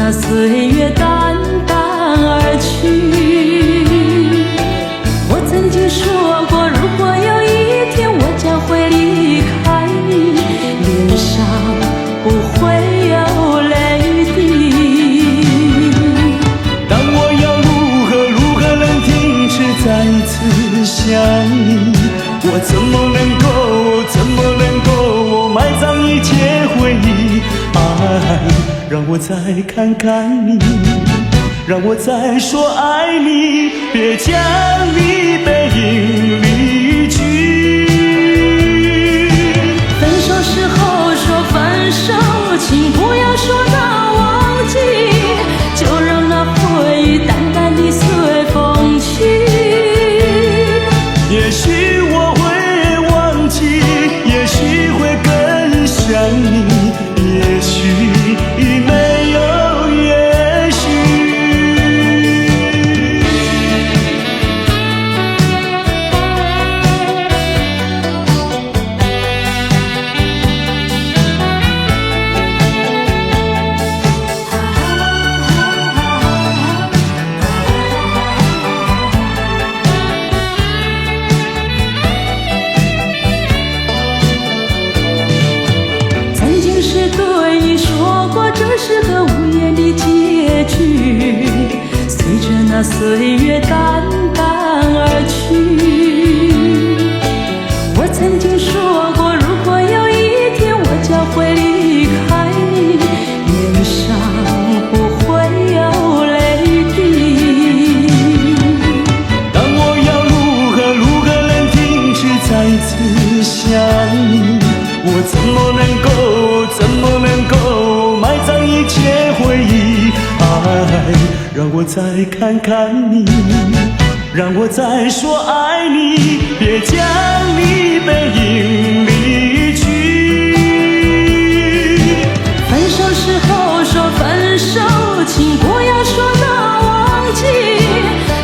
那岁月淡淡而去。我曾经说过，如果有一天我将会离开你，脸上不会有泪滴。但我要如何能停止再一次想你？我怎么能够埋葬一切回忆？爱，让我再看看你，让我再说爱你，别将你背影离去。分手时候说分手，请不要说那忘记，就让那回忆淡淡地随风去。也许我会忘记，也许会更想你，也许没有也许。曾经是对你说过，这是个无言的结局，随着那岁月淡淡而去。我曾经说过，如果有一天我将会离开你，脸上不会有泪滴。但我要如何能停止再一次想你？我怎么能够埋葬一切回忆？爱，让我再看看你，让我再说爱你，别将你背影离去。分手时候说分手，请不要说那忘记，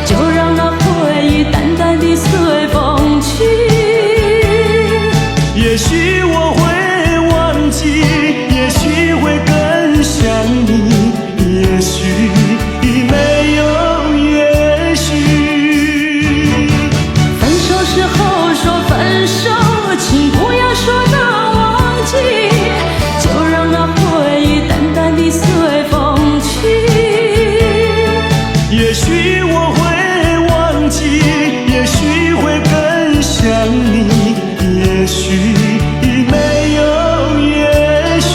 就让那回忆淡淡地随风去。也许我会忘记，也许会更想你，也许没有也许。分手时候说分手，请不要说那忘记，就让那回忆淡淡地随风去。也许我会忘记，也许会更想你，也许没有也许。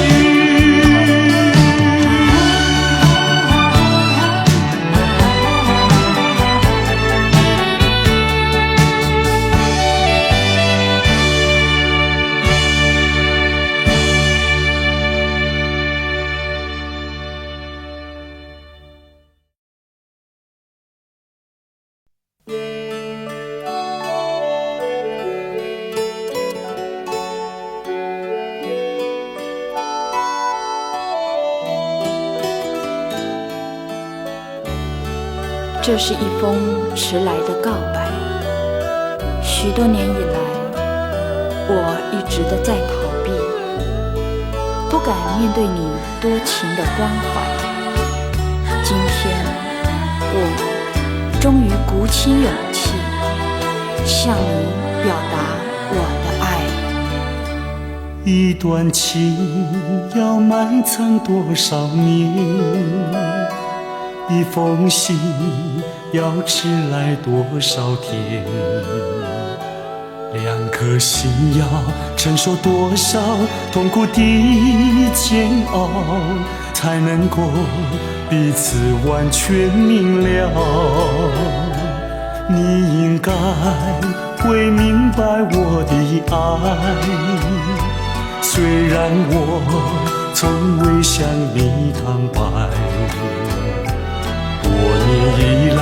这是一封迟来的告白。许多年以来，我一直的在逃避，不敢面对你多情的关怀。今天，我终于鼓起勇气，向你表达我的爱。一段情要埋藏多少年？一封信要迟来多少天？两颗心要承受多少痛苦的煎熬，才能够彼此完全明了？你应该会明白我的爱，虽然我从未向你坦白。多年以来，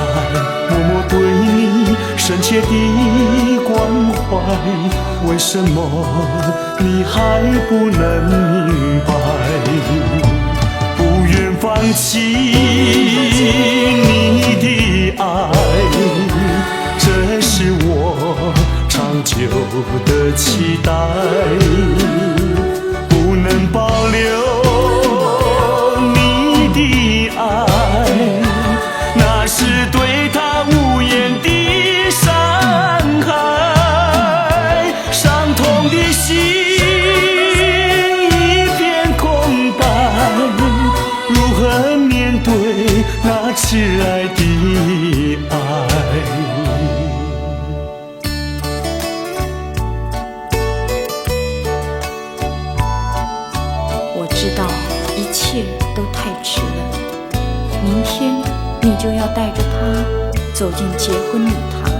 默默对你深切的关怀，为什么你还不能明白？不愿放弃你的爱，这是我长久的期待，不能保留你的爱，明天你就要带着他走进结婚礼堂，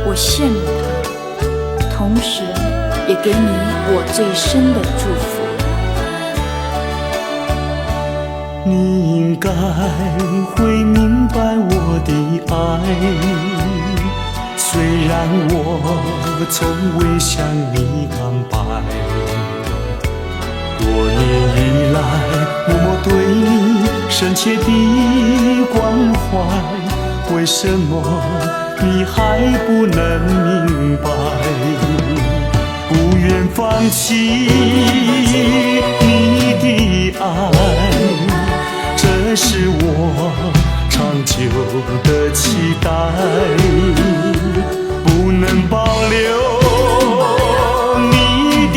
我羡慕他，同时也给你我最深的祝福。你应该会明白我的爱，虽然我从未向你坦白，多年以来默默对你深切的关怀，为什么你还不能明白？不愿放弃你的爱，这是我长久的期待，不能保留你的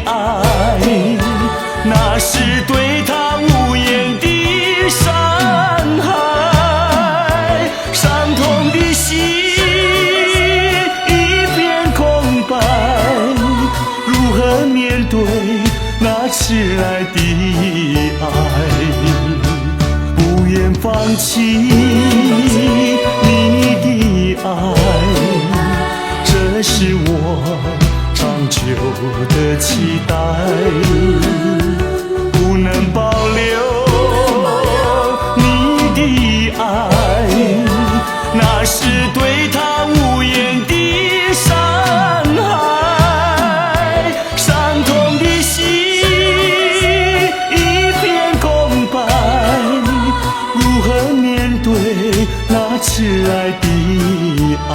爱，那是对他无言的伤害，伤痛的心一片空白，如何面对那迟来的爱？不愿放弃你的爱，这是我长久的期待，不能保留你的爱，那是对他无言的伤害，伤痛的心一片空白，如何面对那迟来的爱？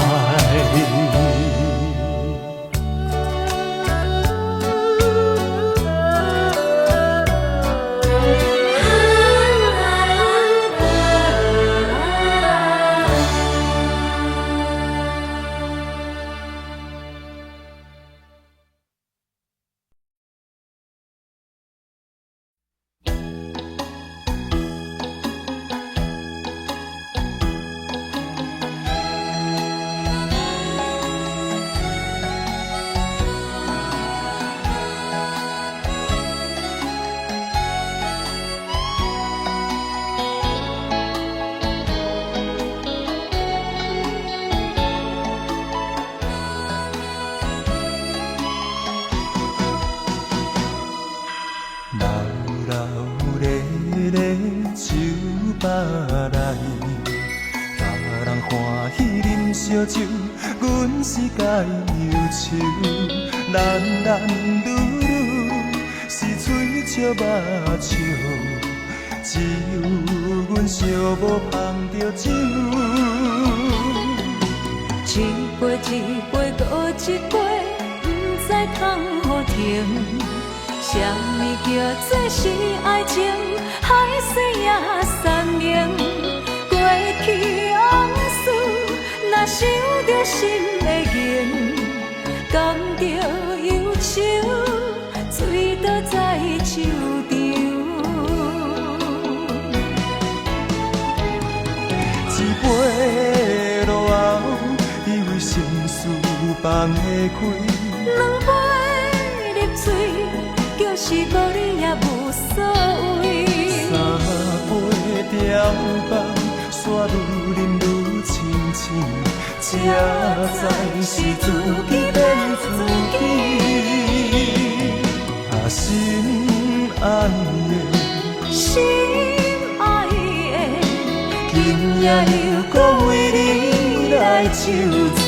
烧酒，阮是该忧愁，男男女女是嘴笑目笑，只有阮寂寞捧着酒，一杯一杯搁一杯，不知通何停。什么叫做是爱情？海水也山明，过去往事。若想着心会硬，感着忧愁，醉倒在手场。一杯落后，以为心事放会开。两杯入嘴，就是无你也无所谓。三杯调放，煞愈饮愈清醒。才知是自己骗自己，啊心爱的，心爱的，今夜又搁为你来酒醉。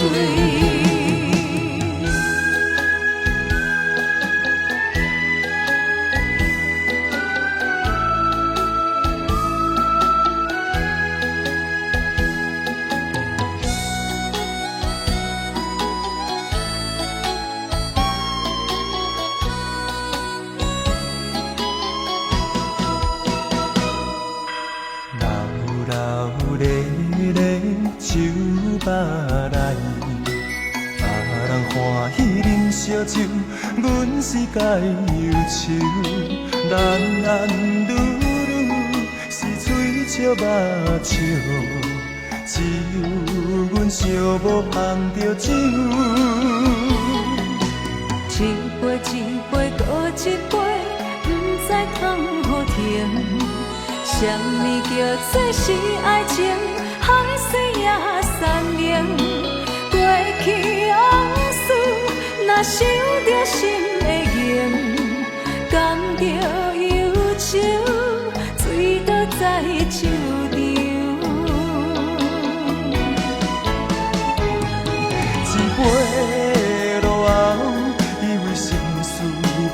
烧酒，阮是该忧愁，男男女女是嘴笑目笑，只有阮寂寞捧着酒，一杯一杯搁一杯，不知通何停。什什么叫做是爱情？海水也善良，过去往事，若想着心会硬，感着忧愁，醉倒在手中。一杯落后，以为心事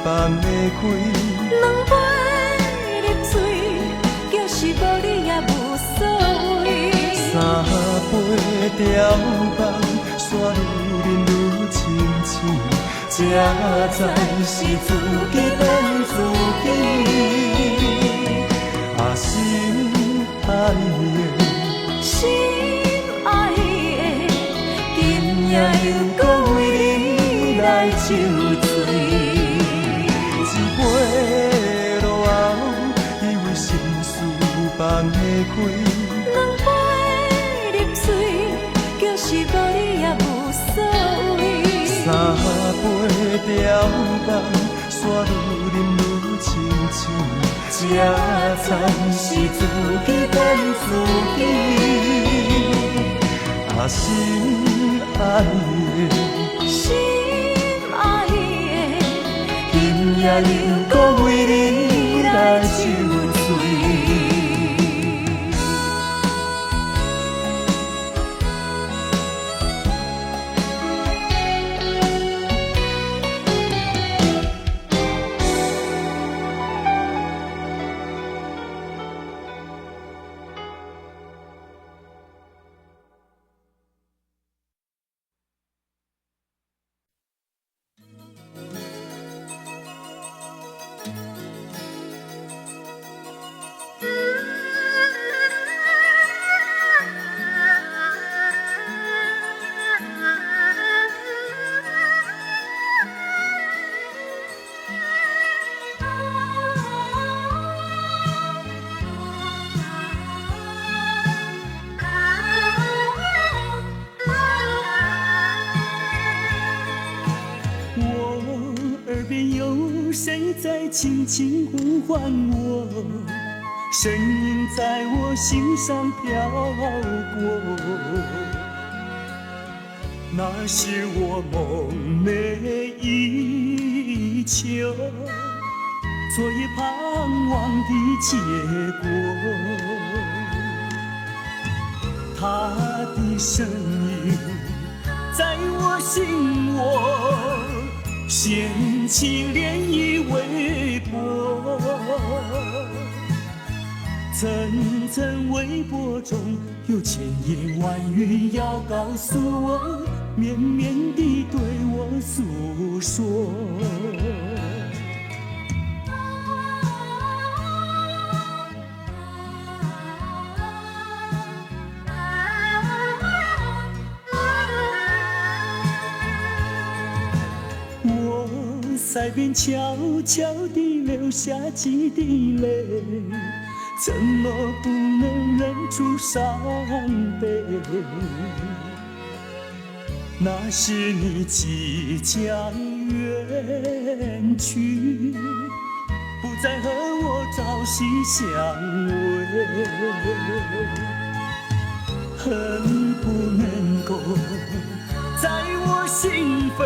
放袂开。两杯入嘴，就是无你也无所谓。三杯调放，煞愈饮愈深深，才知是自己骗自己。啊，心爱的，心爱的，今夜又搁为你来酒醉。一杯落后，以为心事放袂开。两杯入嘴，就是无你也无所谓。三杯调放，煞愈饮愈深深，才知是自己骗自己。啊，心爱的，心爱的，今夜又搁为你来酒醉。谁在轻轻呼唤我？声音在我心上飘过。那是我梦寐以求，昨夜盼望的结果。他的身影在我心窝，掀起涟漪微波，层层微波中有千言万语要告诉我，绵绵地对我诉说。腮边悄悄地流下几滴泪，怎么不能忍住伤悲？那是你即将远去，不再和我朝夕相偎，恨不能够在我心扉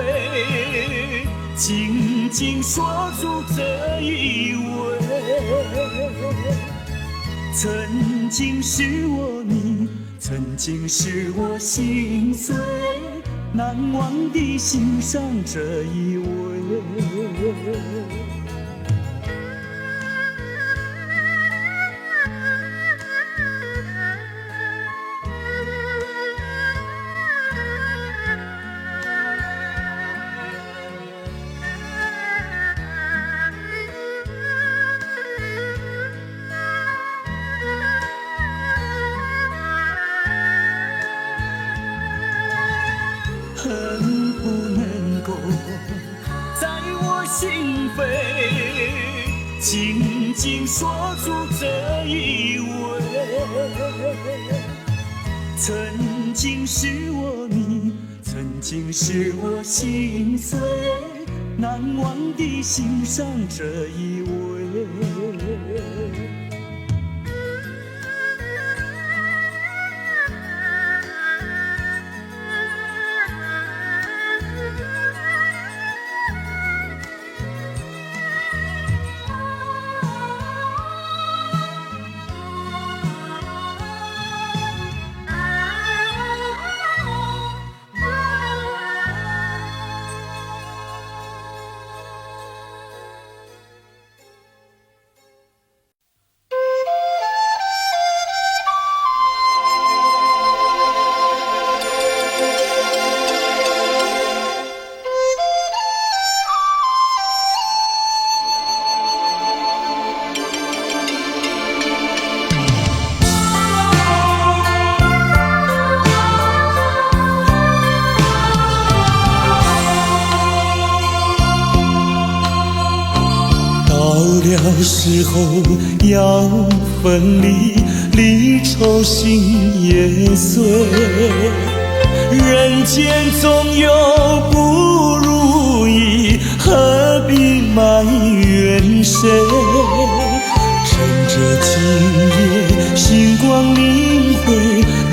紧紧锁住这一吻。曾经是我你，曾经是我心碎，难忘地欣赏这一吻。恨不能够在我心扉紧紧锁住这一吻。曾经是我你，曾经是我心碎，难忘地欣赏这一吻。时候要分离，离愁心也碎。人间总有不如意，何必埋怨谁？趁着今夜星光明辉，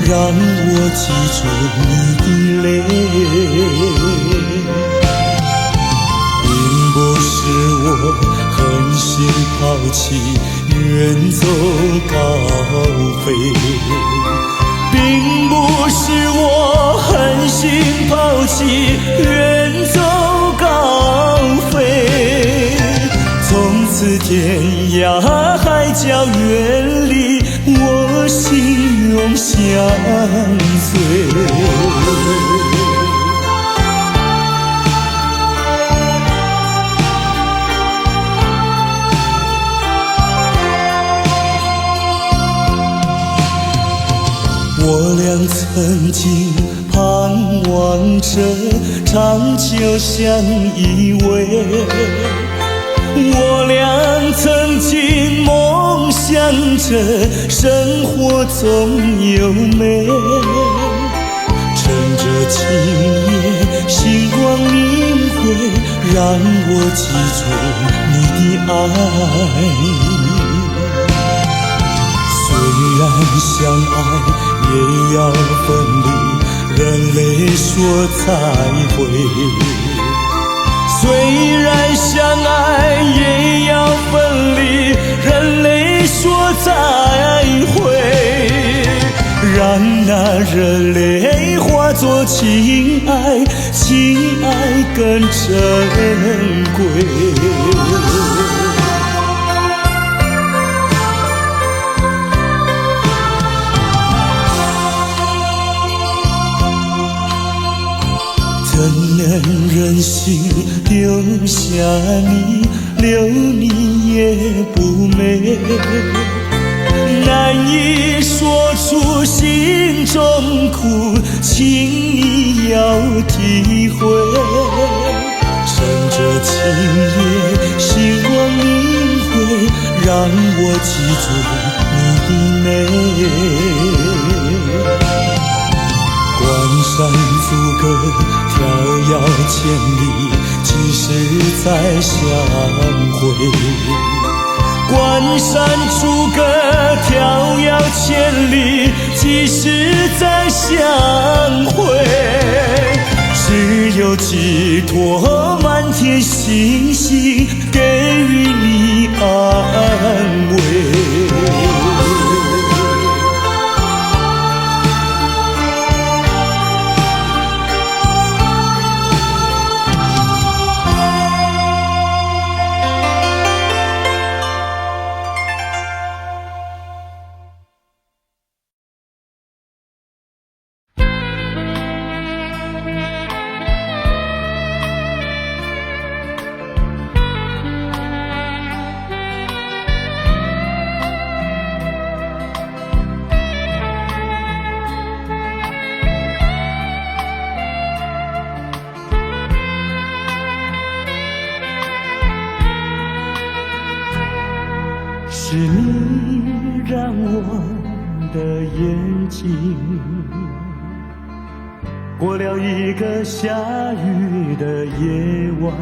让我记住你的泪。并不是我狠心抛弃，远走高飞。并不是我狠心抛弃，远走高飞。从此天涯海角远离，我心永相随。我俩曾经盼望着长久相依偎，我俩曾经梦想着生活总有美。趁着今夜星光明辉，让我记住你的爱。虽然相爱也要分离，人类说再会。虽然相爱也要分离，人类说再会。让那热泪化作情爱，情爱更珍贵。怎能忍心丢下你，留你也不美。难以说出心中苦，请你要体会。趁着今夜星光明辉，让我记住你的美。关山阻隔，迢遥千里，几时再相会？关山阻隔，迢遥千里，几时再相会？只有寄托满天星星，给予你安慰。是你让我的眼睛过了一个下雨的夜晚，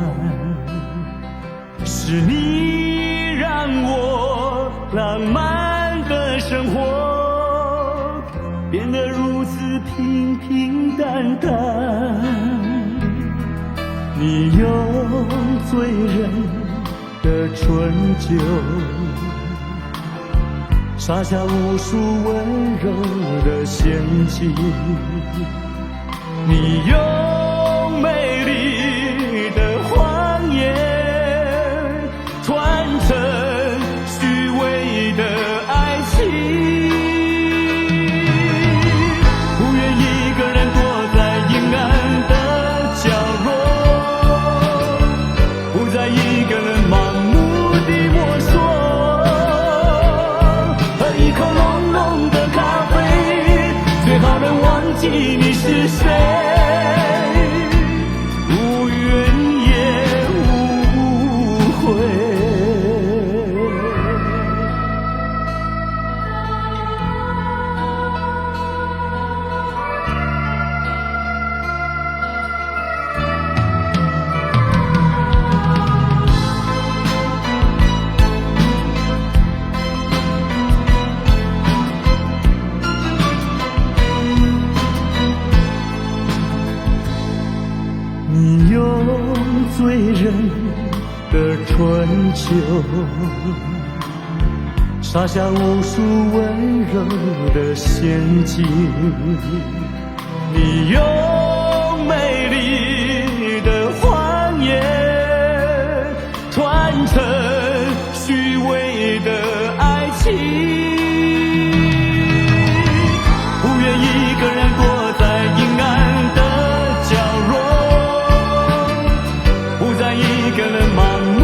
是你让我浪漫的生活变得如此平平淡淡。你用醉人的春酒撒下无数温柔的陷阱，你用美丽的谎言传承虚伪的爱情。不愿一个人躲在阴暗的角落，不再一个人盲目地摸索。一口浓浓的咖啡，最好能忘记你是谁。春秋，撒下无数温柔的陷阱。你用美丽的谎言传承虚伪的爱情，不愿一个人躲在阴暗的角落，不再一个人盲目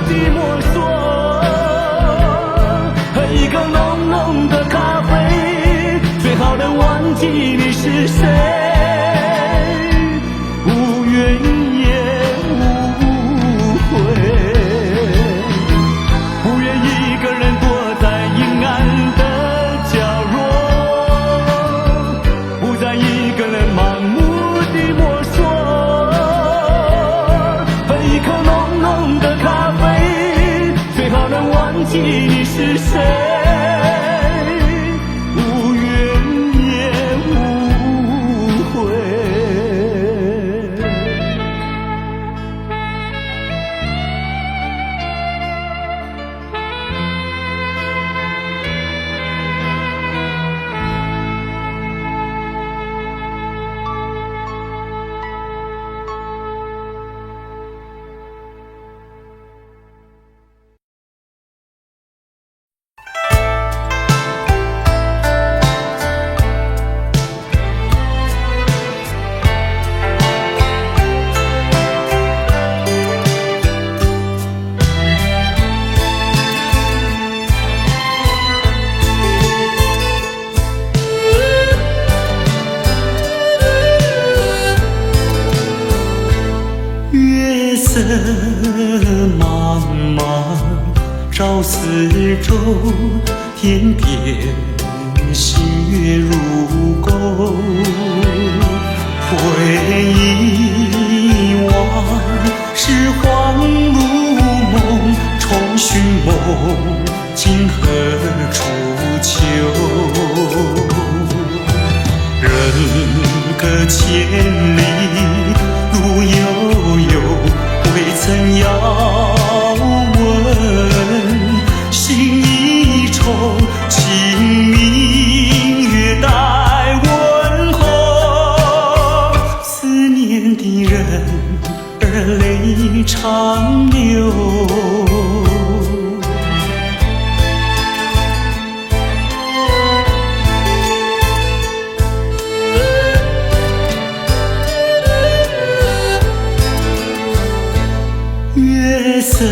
地摸索，喝一口浓浓的咖啡，最好能忘记你是谁，无怨也无悔，不愿一个人躲在阴暗的角落，不再一个人盲目地摸索，喝一口浓浓的咖啡，最好能忘记你是谁，无怨也无悔。月色茫茫照四周，点点星月如钩，回忆往事恍如梦，重寻梦今何处求，人隔千里路悠悠，未曾遥问，心一愁，清明月待问候，思念的人儿泪长流。月色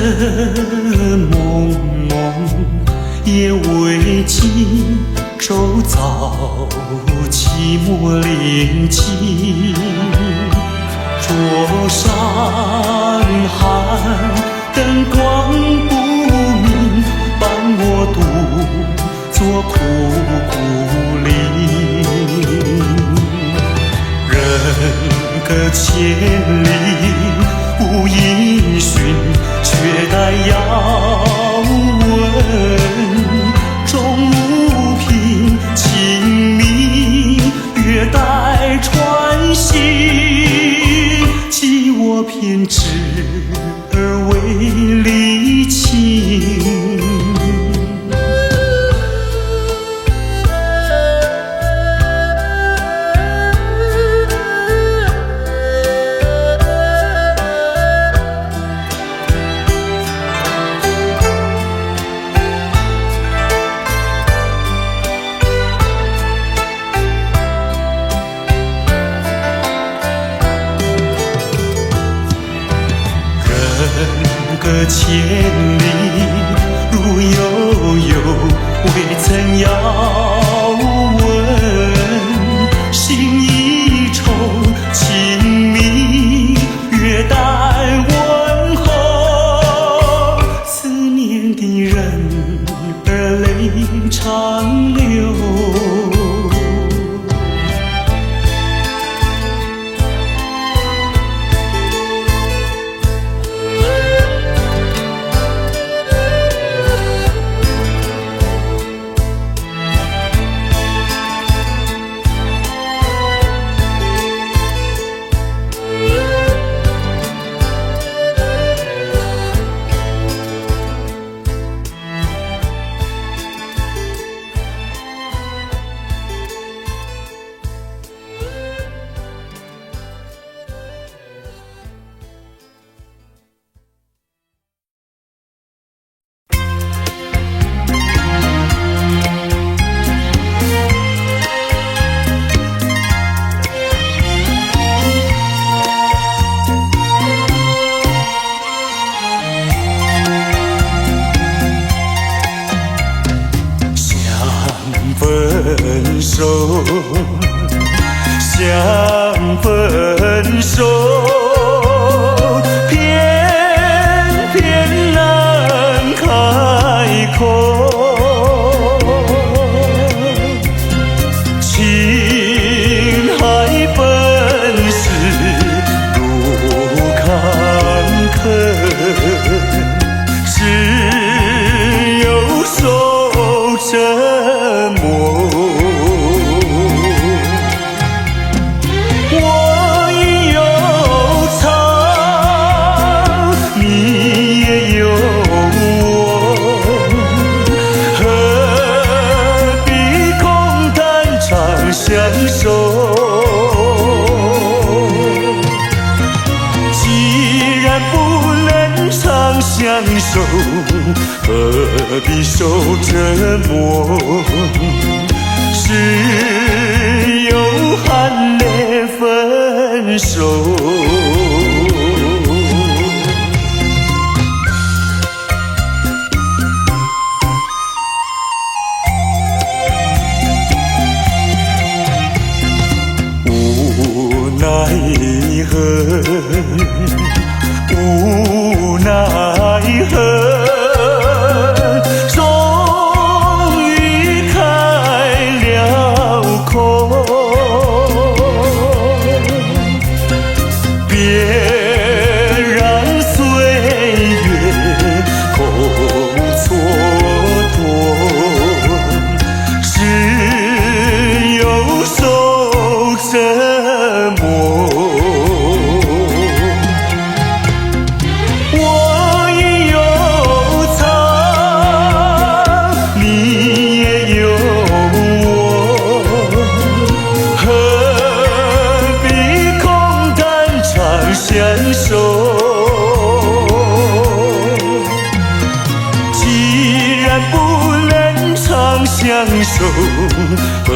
蒙蒙，夜未尽，周遭寂寞临近，桌上寒，灯光不明，伴我独坐苦苦林，人隔千里无音讯，却待遥问，终无凭，清明月待穿行，寄我偏执而为离情。人隔千里路悠悠，未曾遥问，心一愁，清明月待问候，思念的人儿泪长流。手，想分手，偏偏难开口。情海本是路坎坷，只有受折磨。我也有藏，你也有我，何必空谈长相守？既然不能长相守，何必受折磨？只有含泪分手。无奈何，无奈何。相守，何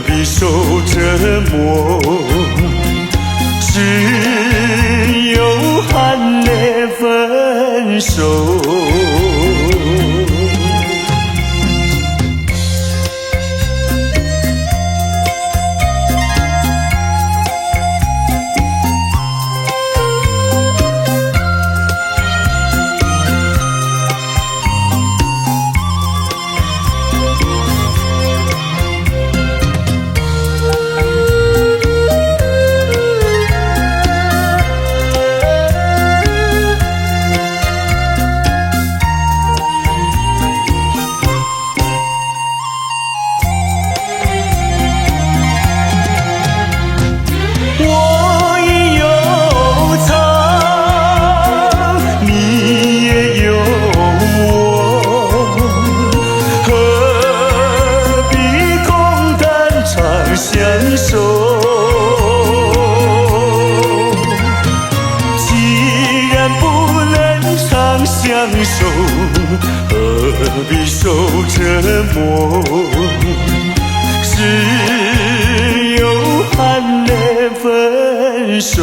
必受折磨？只有含泪分手。相守，何必受折磨？只有含泪分手。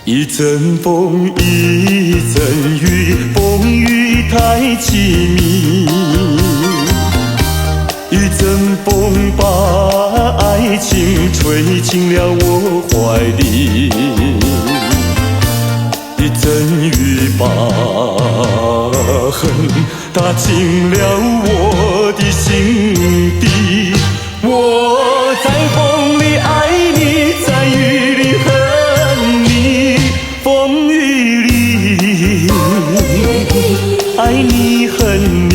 一阵风，一阵雨，风雨太凄迷。一阵风把爱情吹进了我怀里，一阵雨把恨打进了我的心底。我在风里爱你，在雨里恨你，风雨里爱你恨你，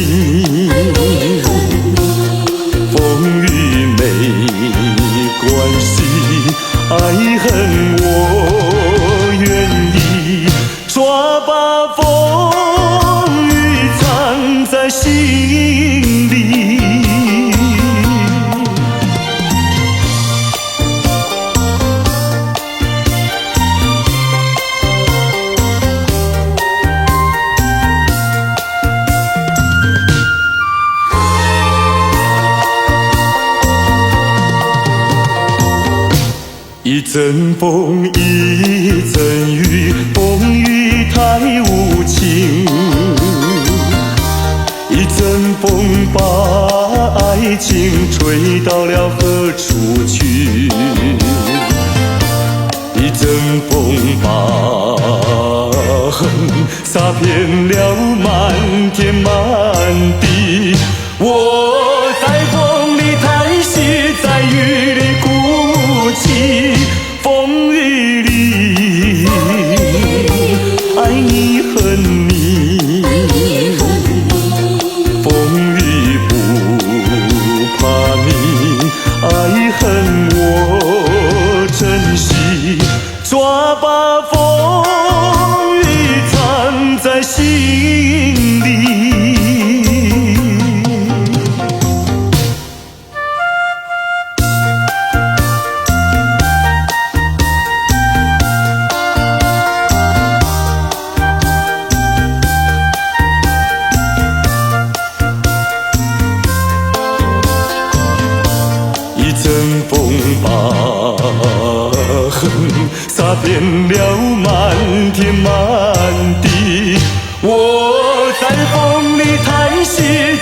风雨没关系，爱恨我阵风一阵雨，风雨太无情，一阵风把爱情吹到了何处去？一阵风把恨洒遍了满天满地。我在风里叹息，在雨里哭泣，风雨里爱你恨你，风雨不怕你，爱恨我珍惜，抓把风雨藏在心里。一阵风把恨洒遍了满天满地，我在风里叹息，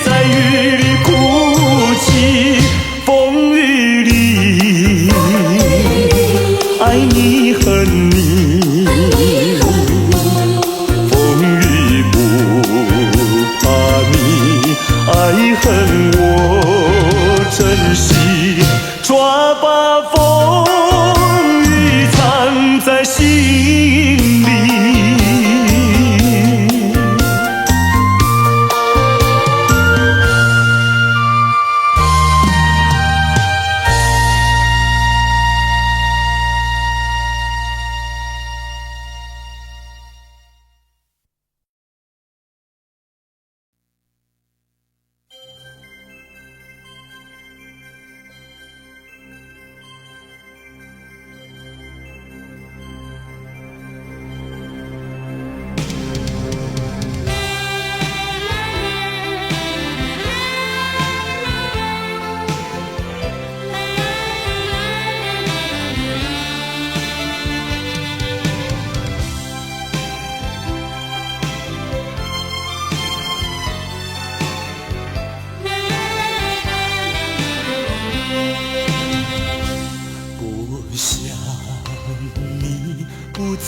在雨里哭泣，风雨里爱你恨你，风雨不怕你，爱恨我珍惜，抓把风雨藏在心里。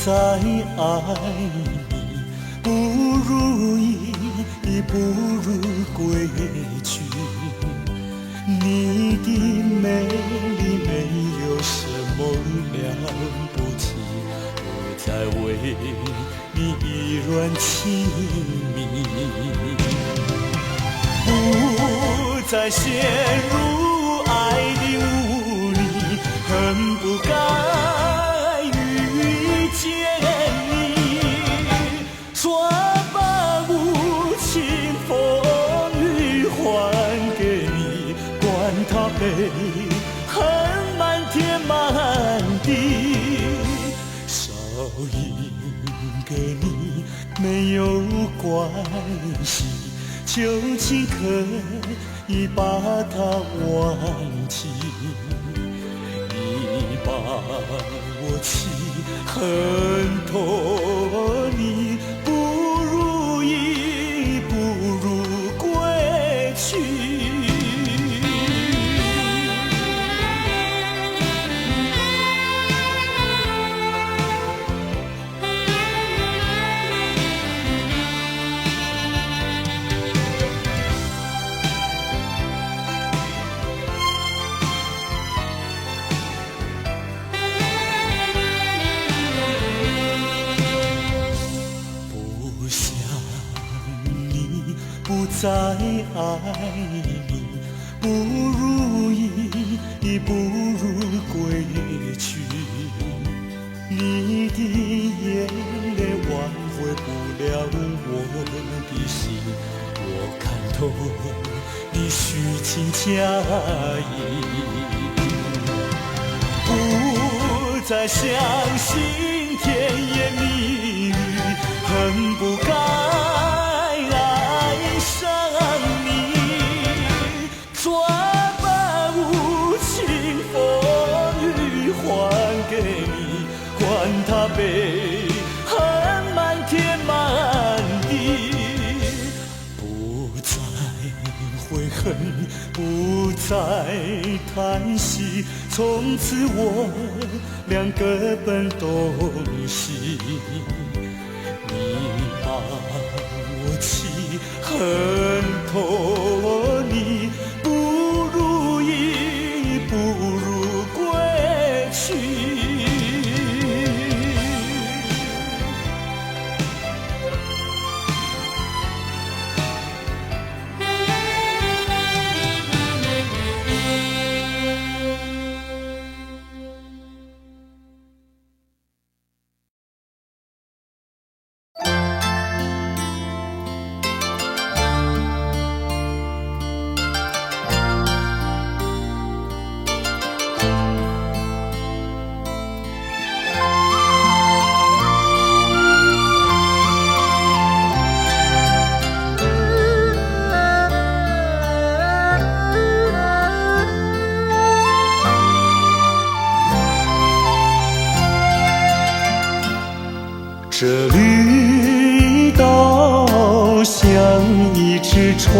再爱你，不如意，不如归去。你的美丽没有什么了不起，我在为你依然亲密，不再陷入爱的雾里，恨不该见你，抓把无情风雨还给你，管它悲恨满天满地，少赢给你没有关系，就请可以把它忘记，你把我气恨透你，不如意，不如归去。不再爱你，不如意，不如归去。你的眼泪挽回不了我的心，我看透你虚情假意，不再相信甜言蜜语，恨不该上你，抓把无情风雨还给他悲恨满天满地，不再悔恨，不再叹息，从此我俩各奔东西。你把我气恨透你，不如意不如归去。这绿岛像一只船，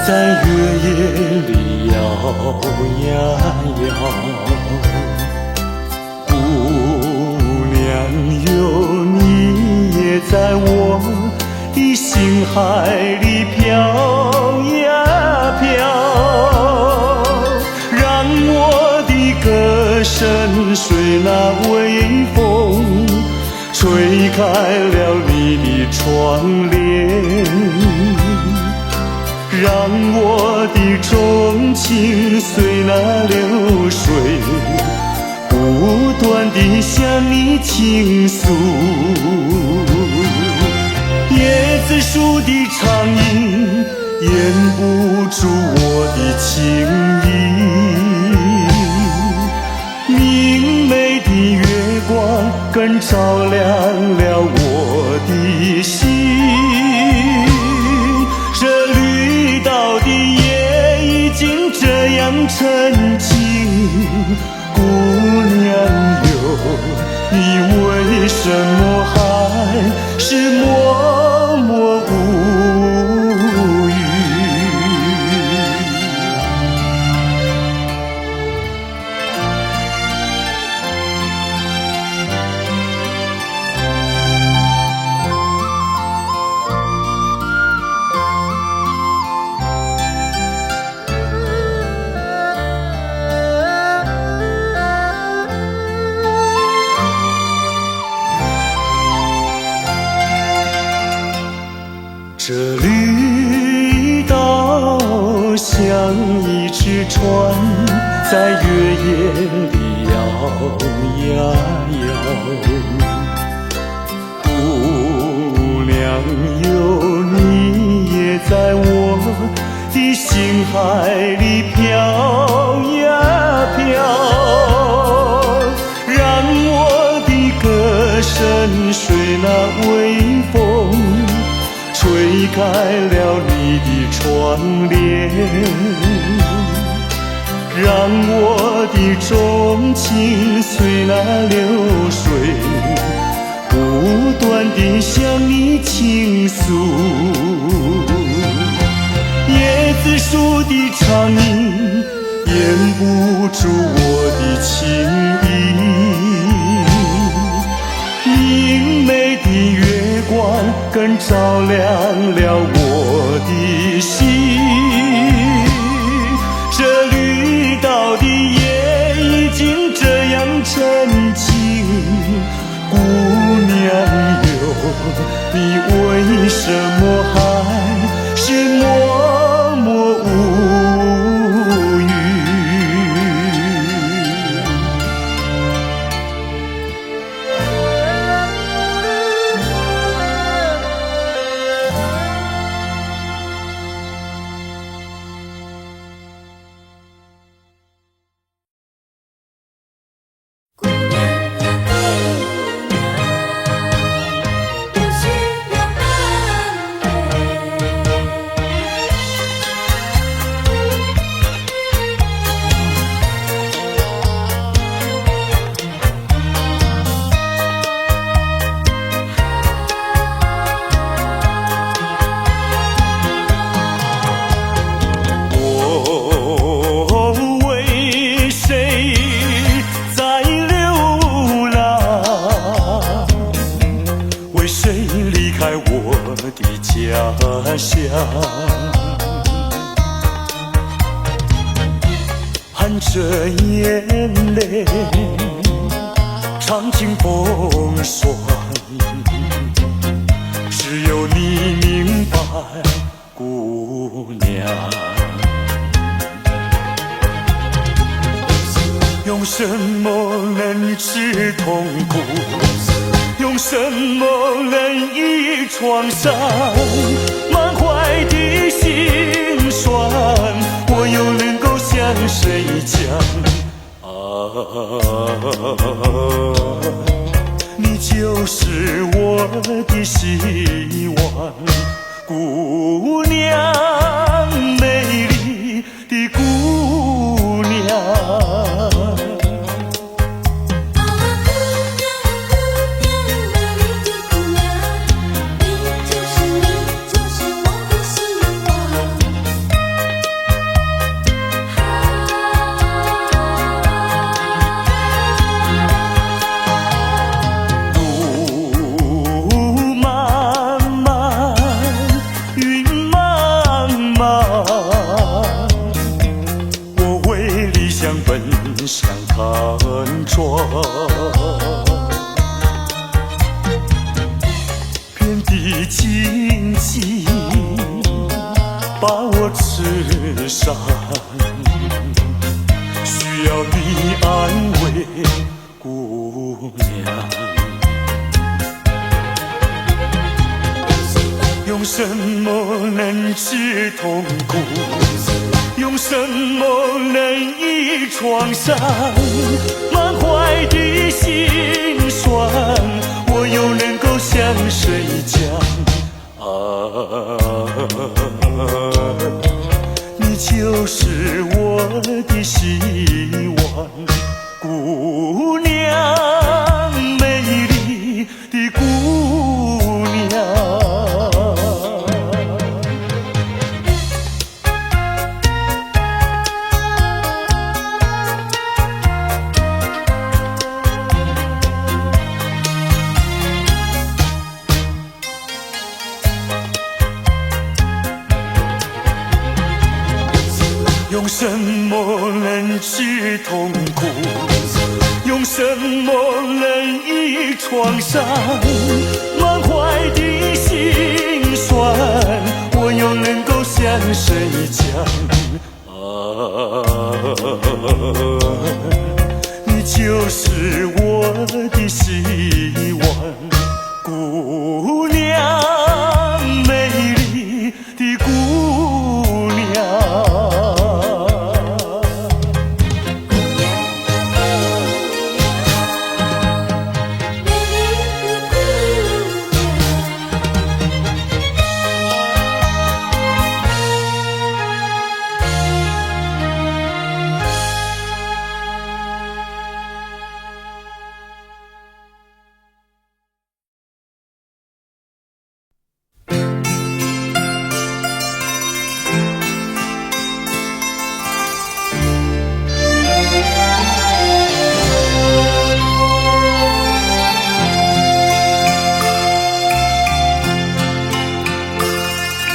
在月夜里摇呀摇。姑娘哟，你也在我的心海里飘呀飘，让我的歌声随那微风吹开了你的窗帘，让我的钟情随那流水不断地向你倾诉。椰子树的长影掩不住我的情意，明媚的月光更照亮了我的心。这绿岛的夜已经这样沉静，姑娘哟，你为什么还是默默无语？这绿岛像一只船，在月夜里摇呀摇。姑娘哟，你也在我的心海里飘呀飘，让我的歌声随那微风吹开了你的窗帘，让我的钟情随那流水不断地向你倾诉。椰子树的长影掩不住我的情意，明媚的月光更照亮了我的心。这绿岛的夜已经这样沉静，姑娘哟，你为什么还是默默无语？乡，含着眼泪尝尽风霜，只有你明白，姑娘。用什么能治痛苦？用什么能医创伤？满怀的心酸，我又能够向谁讲？你就是我的希望，姑娘，美丽的姑娘。想看穿，遍地荆棘把我刺伤，需要你安慰，姑娘。用什么能治痛苦？用什么能医创伤？满怀的心酸，我又能够向谁讲？你就是我的希望，姑娘，美丽的姑娘。用什么能治痛苦？用什么能医创伤？满怀的心酸，我又能够向谁讲？你就是我的希望，姑娘，美丽的姑娘。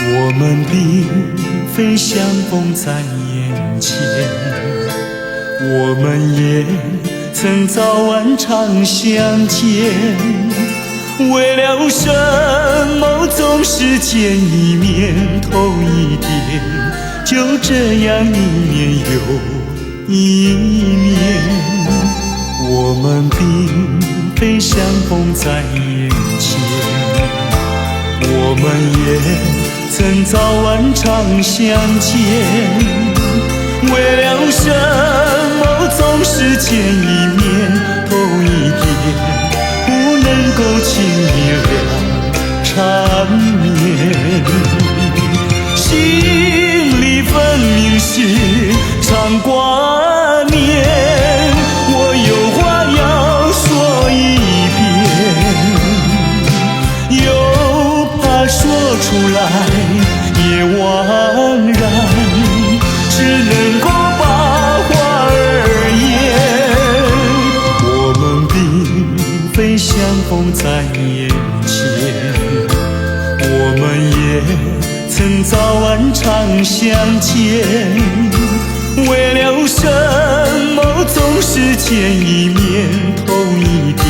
我们并非相逢在眼前，我们也曾早晚常相见。为了什么总是见一面头一点，就这样一年又一年。我们并非相逢在眼前，我们也曾早晚常相见。为了什么总是见一面头一点，不能够轻易了缠绵？心里分明是常挂念，我有话要说一遍，又怕说出来也枉然，只能够把话儿言。我们并非相逢在眼前，我们也曾早晚常相见，为了什么总是见一面头一遍，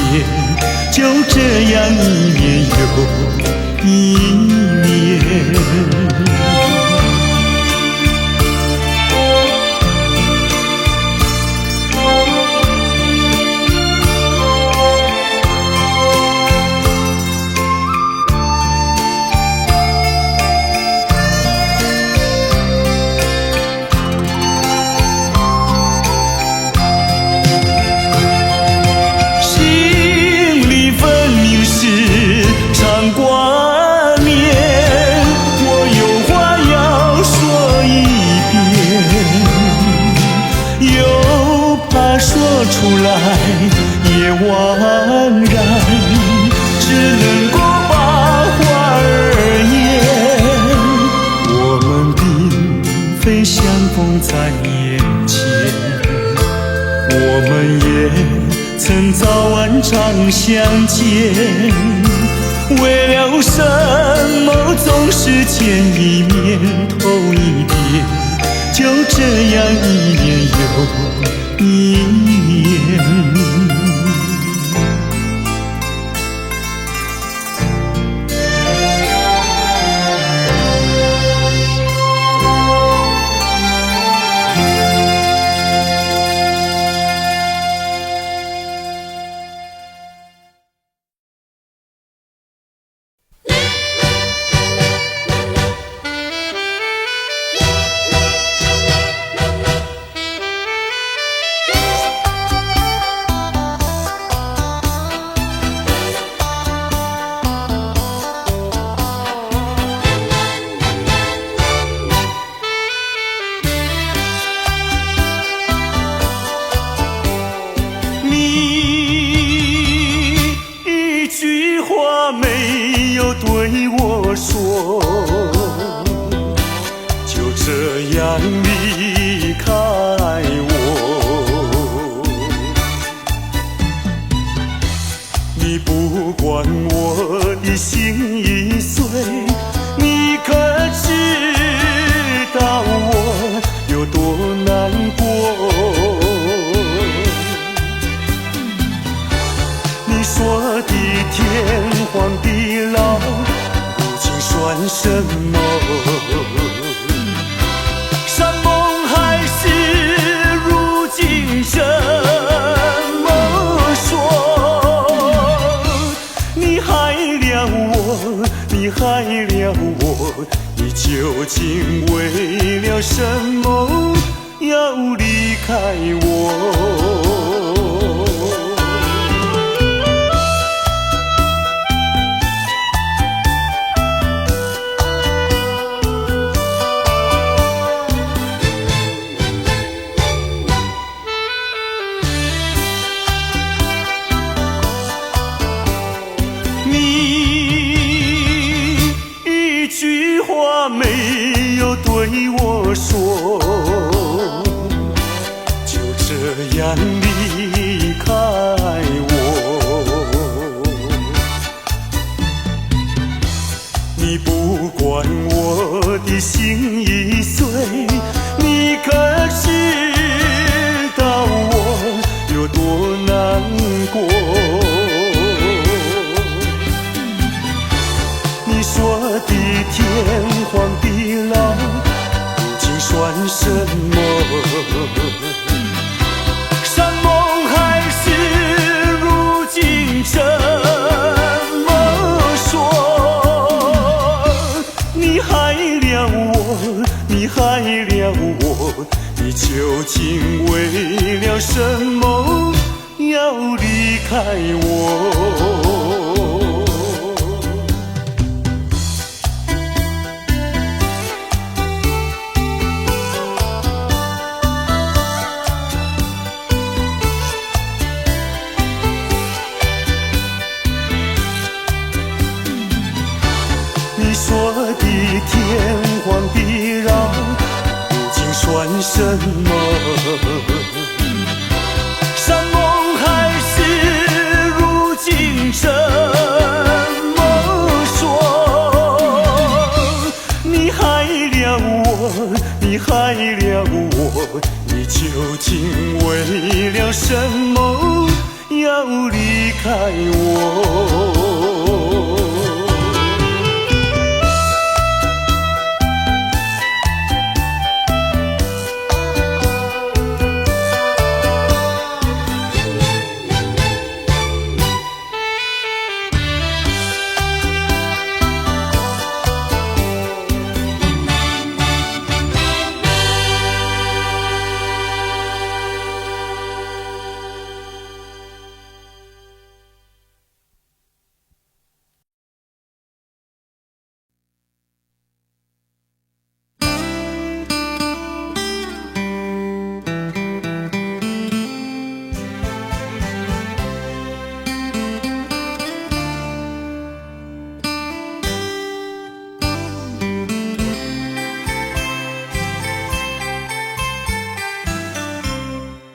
就这样一年又一年。出来也枉然，只能够把话儿言。我们并非相逢在眼前，我们也曾早晚常相见。为了什么总是见一面头一遍，就这样一年又一年。没有对我说，就这样离开我。你不管我的心已碎，你可知道我有多难过？你说的天荒地老，如今算什么？山盟海誓，如今怎么说？你害了我，你害了我，你究竟为了什么要离开我？没有对我说，就这样离开我。你不管我的心已碎，你可知道我有多难过？你说的天荒地老，如今算什么？山盟海誓，如今怎么说？你害了我，你害了我，你究竟为了什么要离开我？你说的天荒地老，如今算什么？山盟海誓，如今怎么说？你害你害了我，你究竟为了什么要离开我？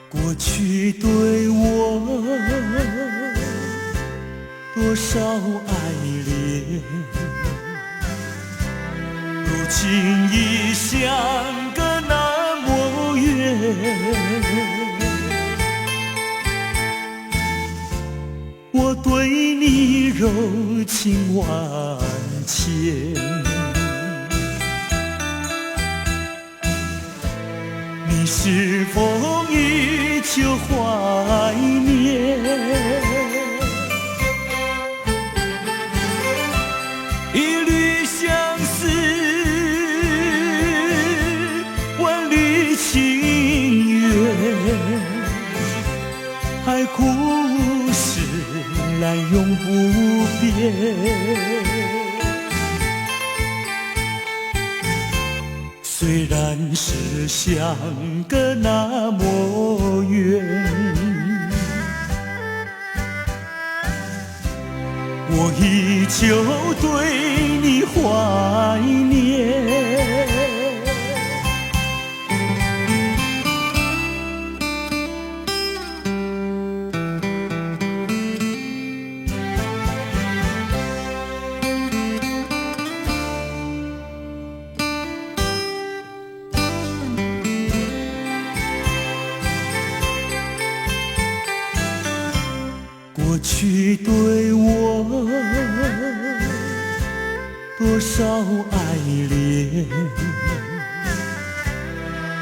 过去对我多少爱恋，如今已相隔那么远。我对你柔情万千，你是否依旧怀念？一缕相思，万缕情缘，海枯石烂永不变。虽然是相隔那么远，我依旧对你怀念。过去对我多少爱恋，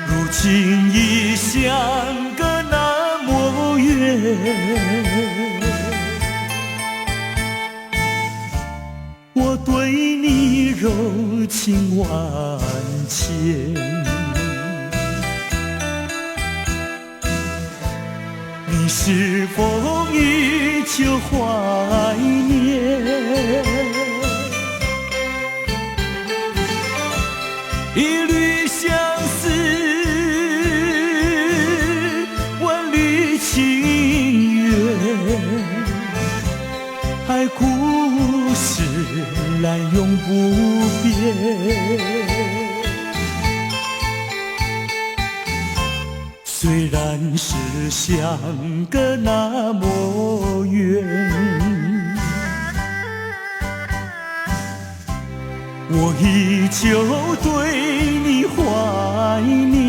如今已相隔那么远。我对你柔情万千，你是否依旧怀念？一缕相思，万缕情缘，海枯石烂永不变。虽然是相隔那么远，我依旧对你怀念。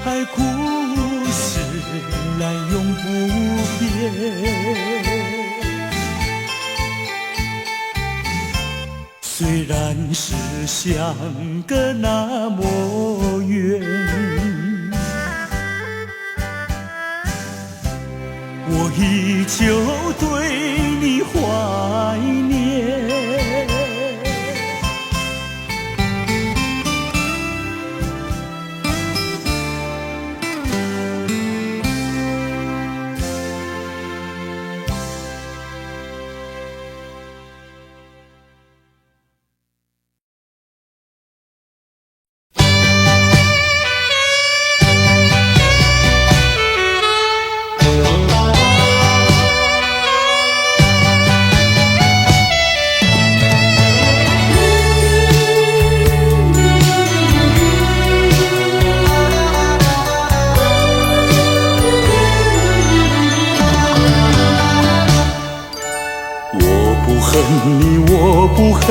海枯石烂永不变。虽然是相隔那么远，我依旧对你怀念。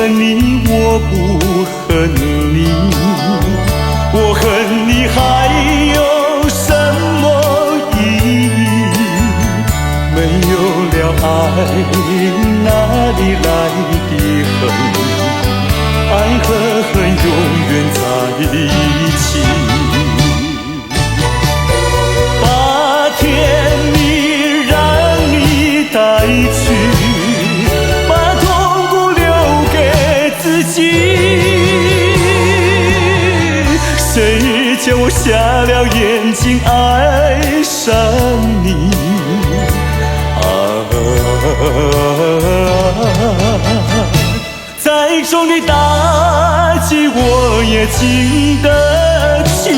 恨你，我不恨你，我恨你还有什么意义？没有了爱，哪里来的恨？爱和恨永远在一起。把甜蜜让你带去，把痛苦留给自己。谁叫我瞎了眼睛爱上你？再重的打击我也经得起。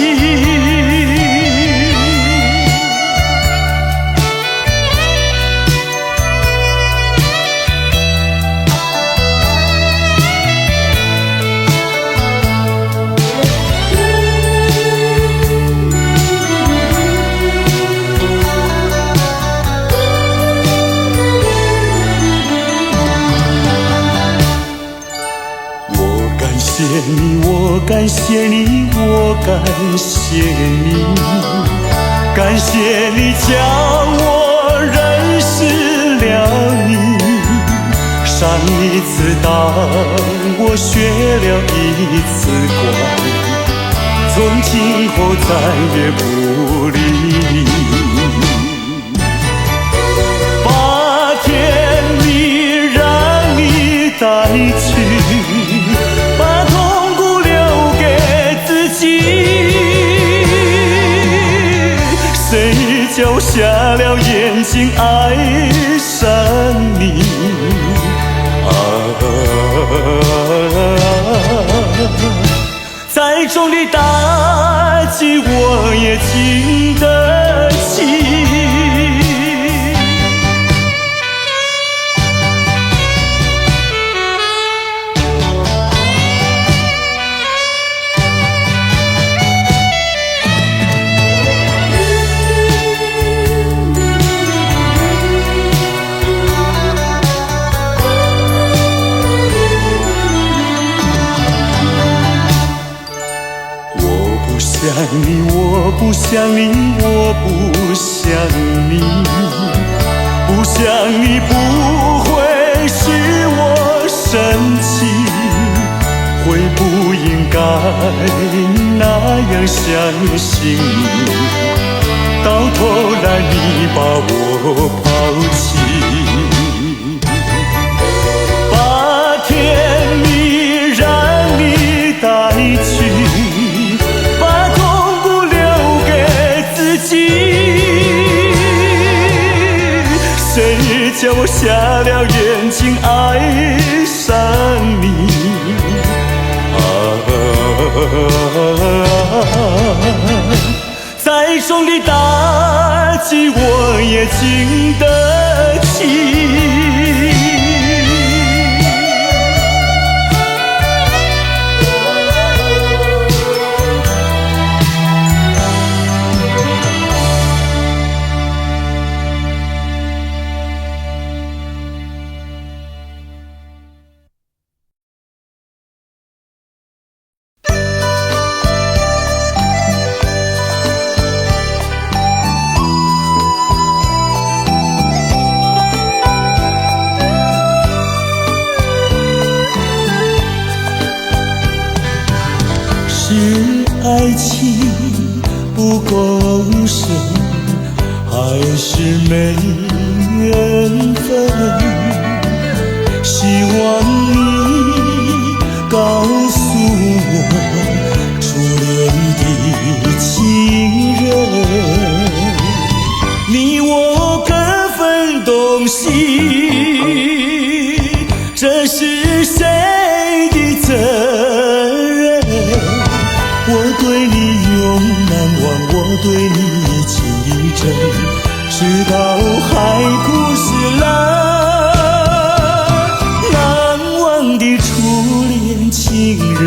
我感谢你，我感谢你，感谢你叫我认识了你。上一次当我学了一次乖，从今后再也不理你。把甜蜜让你带去，把痛苦留给自己。谁叫我瞎了眼睛爱上你？再重的打击我也经得起。我不想你，我不想你，不想你不会使我生气，会不应该那样相信你，到头来你把我抛弃。把甜蜜让你带去，谁叫我瞎了眼睛爱上你？再重的打击我也经得起。是爱情不够深，还是没缘分？希望你告诉我初恋的情人，你我各分东西，这是谁的责任？我对你永难忘，我对你情意真，直到海枯石烂，难忘的初恋情人。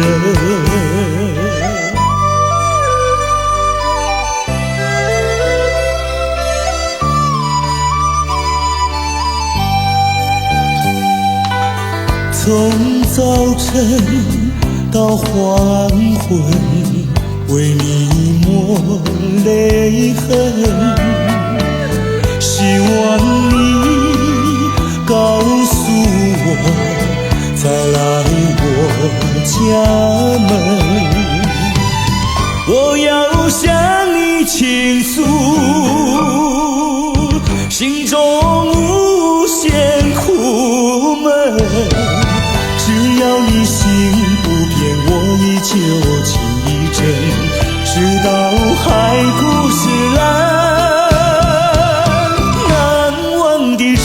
从早早晨到黄昏，为你抹泪痕。希望你告诉我，再来我家门。我要向你倾诉心中无限苦闷，只要你心不变，我依旧情意真，直到海枯石烂，难忘的初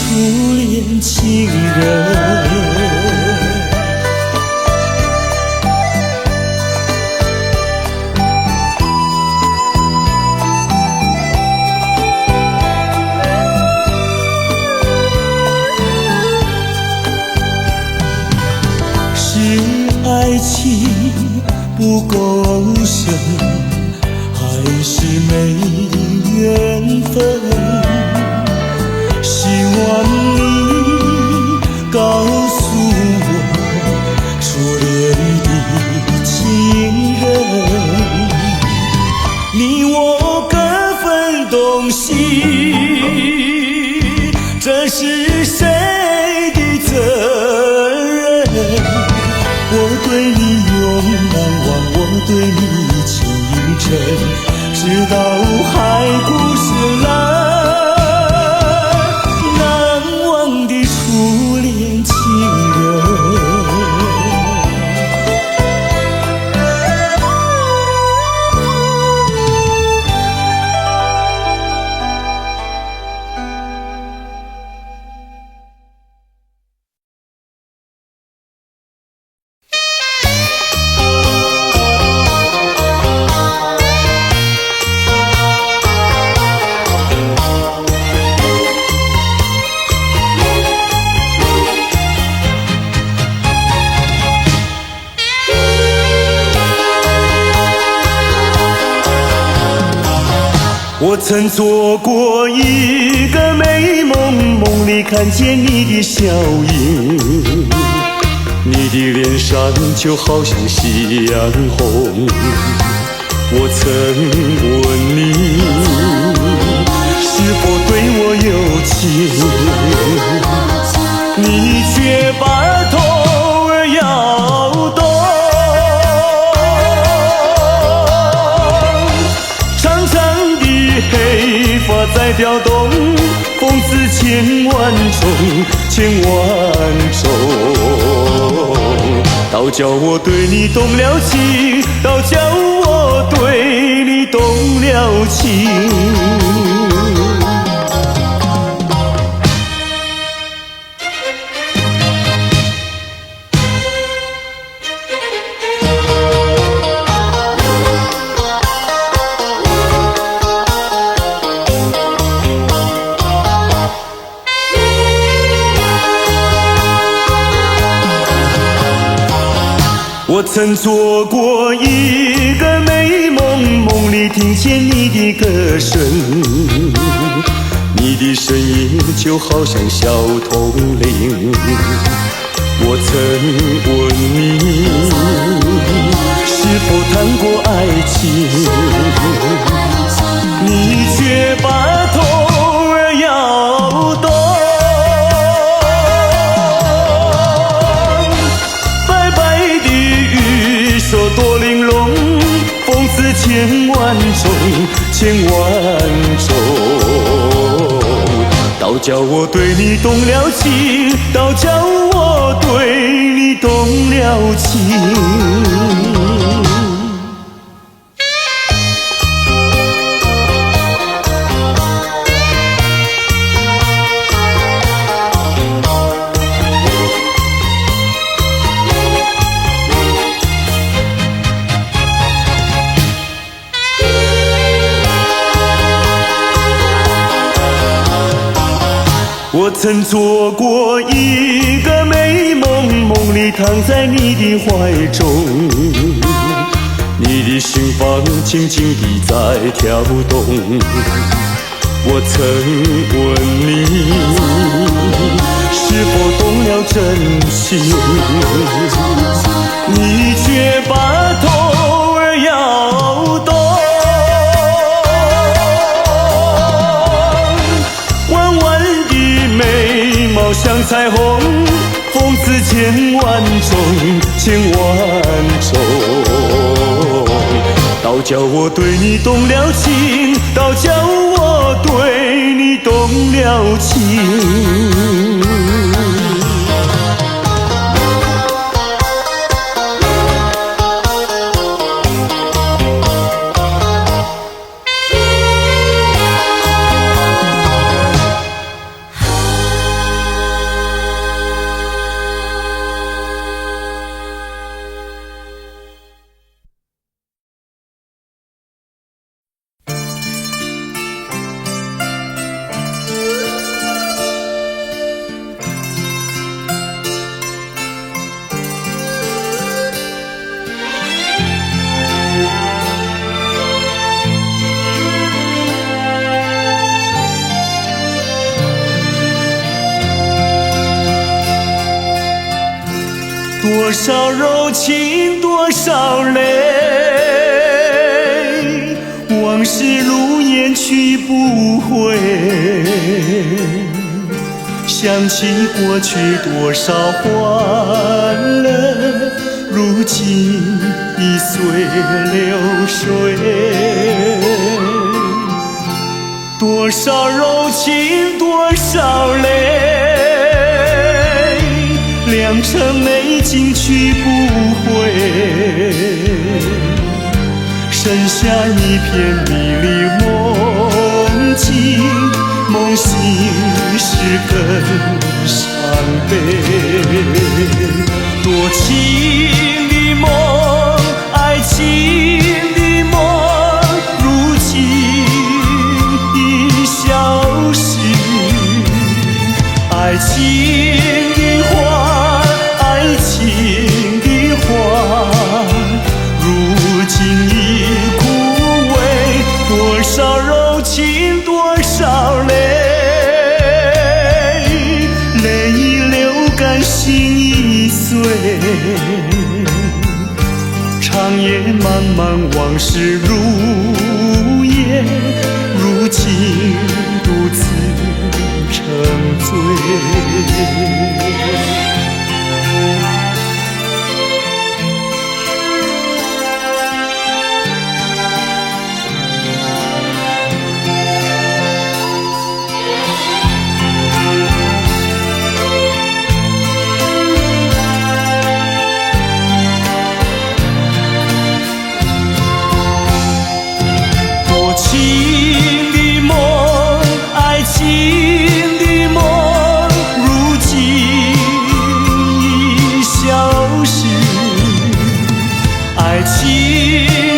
恋情人。爱情不够深，还是没缘分？希望你告诉我，初恋的情人，你我各分东西，这是谁的责任？我对你永难忘，我对你情意真，直到海枯石烂，难忘的初恋情人。我曾做过一个美梦，梦里看见你的笑影，你的脸上就好像夕阳红。我曾问你是否对我有情，你却把头儿摇动。黑发在飘动，风似千万种，千万种。倒叫我对你动了情，倒叫我对你动了情。我曾做过一个美梦，梦里听见你的歌声，你的声音就好像小铜铃。我曾问你是否谈过爱情，你却把头儿摇动。说多玲珑，风似千万种，千万种。倒叫我对你动了情，倒叫我对你动了情。我曾做过一个美梦，梦里躺在你的怀中，你的心房轻轻地在跳动。我曾问你是否懂了真情？你却把头儿摇动。弯弯的眉毛像彩虹，风姿千万种，千万种。倒叫我对你动了情，倒叫我对你动了情。多少柔情多少泪，往事如烟去不回。想起过去多少欢乐，如今已随流水。多少柔情多少泪，良辰美景去不回，剩下一片迷离梦境，梦醒时更伤悲。多情的梦，爱情的梦，如今已消失。爱情的花，爱情的花，如今已枯萎。多少柔情多少泪，泪已流干心已碎。长夜漫漫往事如烟，如今独自沉醉。多情的梦，爱情的梦，如今已消失。爱情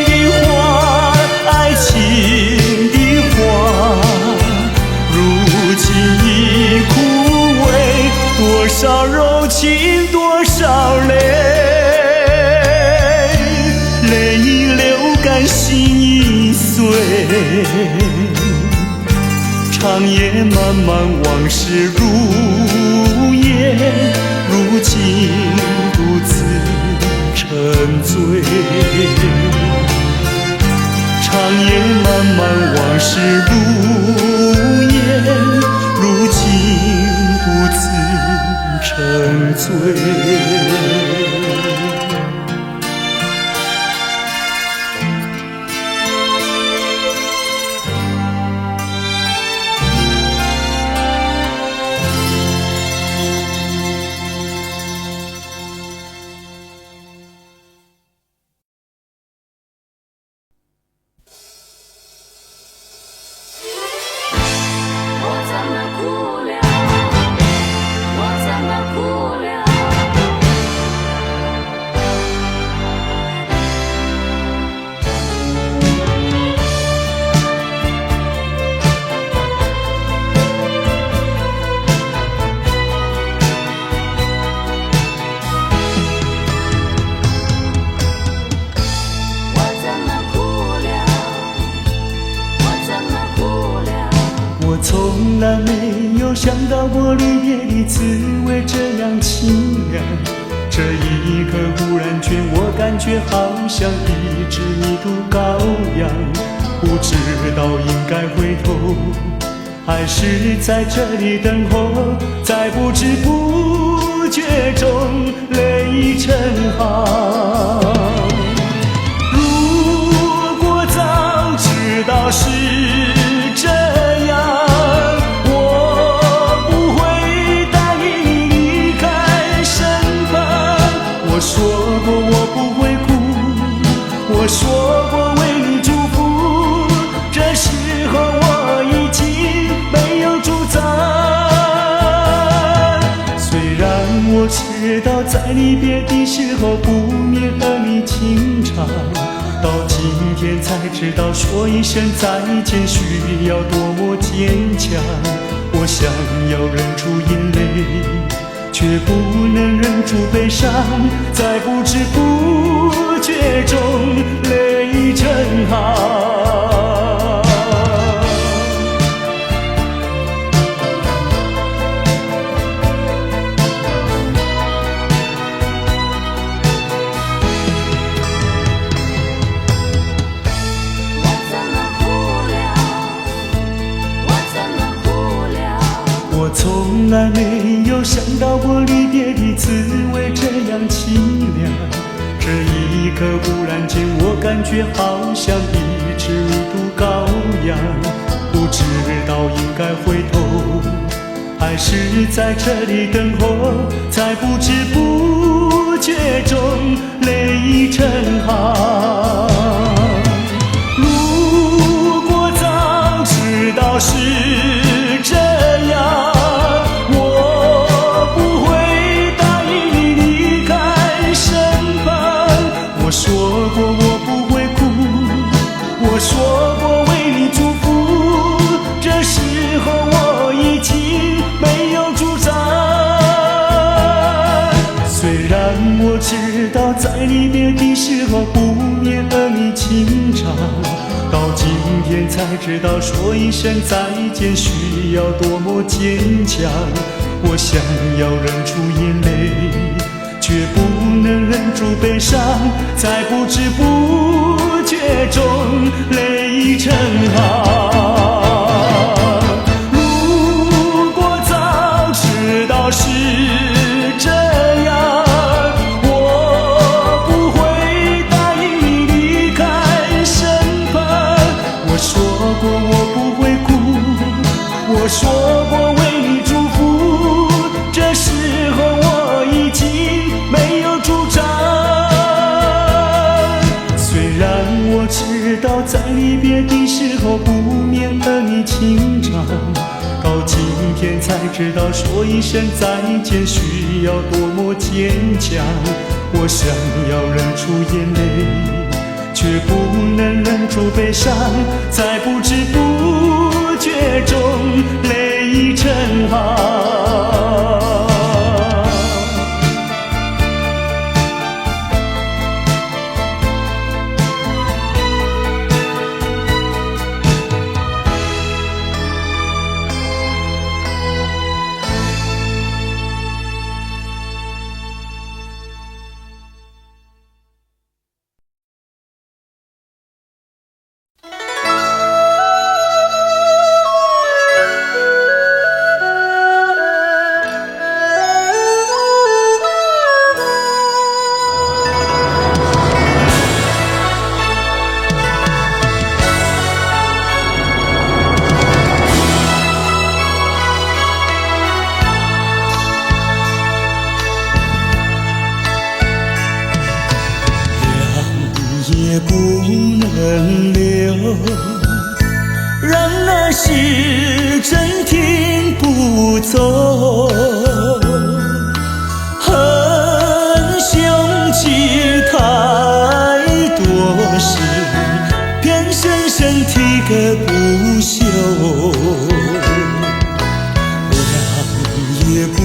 的花，爱情的花，如今已枯萎。多少柔情多少泪，泪已流干心已碎。长夜漫漫往事如烟，如今独自沉醉。长夜漫漫往事如烟，如今独自沉醉。我怎么哭了？我怎么哭了？从来没有想到过离别的滋味这样清凉，这一刻忽然间我感觉好像一只迷途羔羊，不知道应该回头还是在这里等候，在不知不觉中泪成行。如果早知道是这样，我不会答应你离开身旁。我说过我不会哭，我说过为你祝福，这时候我已经没有主张。虽然我知道在离别的时候不免和你情长，到今天才知道说一声再见需要多么坚强。我想要忍住眼泪，却不能忍住悲伤，在不知不觉中泪成行。我从来没有想到过离别的滋味这样凄凉，这一刻忽然间我感觉好像一只迷途羔羊，不知道应该回头还是在这里等候，在不知不觉中泪成行。如果早知道是这样，我不会答应你离开身旁。我说过我不会哭，我说过为你祝福，这时候我已经没有主张。虽然我知道在离别的时候不免和你情长，到今天才知道说一声再见需要多么坚强。我想要忍住眼泪，却不能忍住悲伤，在不知不觉中泪成行。如果早知道是这样，我不会答应你离开身旁。我说过我不会哭，我说过为你祝福，这时候我已经没有主张。虽然我知道在离别的时候不免和你情长，到今天才知道说一声再见需要多么坚强。我想要忍住眼泪，却不能忍住悲伤，在不知不觉中泪成行。也不能留，让那时针停不走。恨凶情太多事，偏深深提个不休。让也不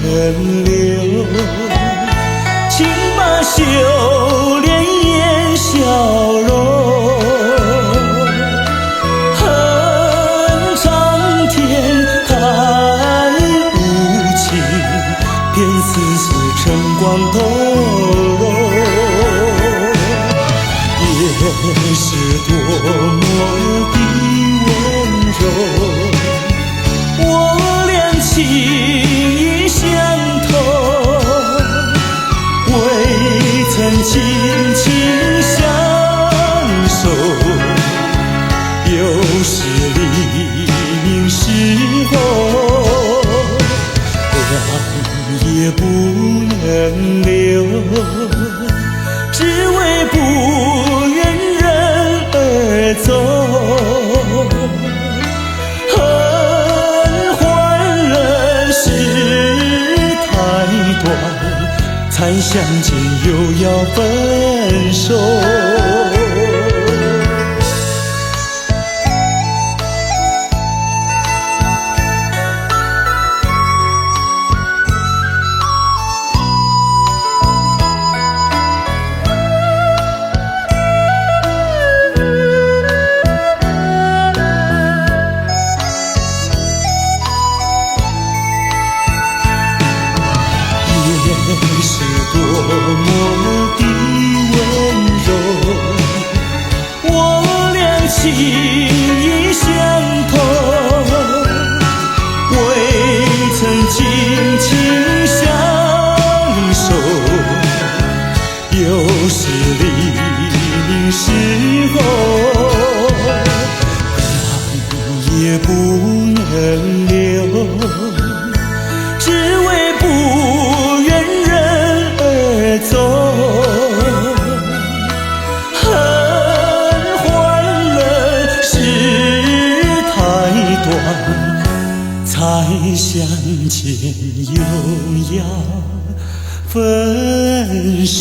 能留，请把修炼笑容，恨长相见又要分手。是多么的温柔，我俩情意相投，未曾紧紧相守，有时离时候，恨也不能留，只为不愿走，恨换了事太短，才相见又要分手。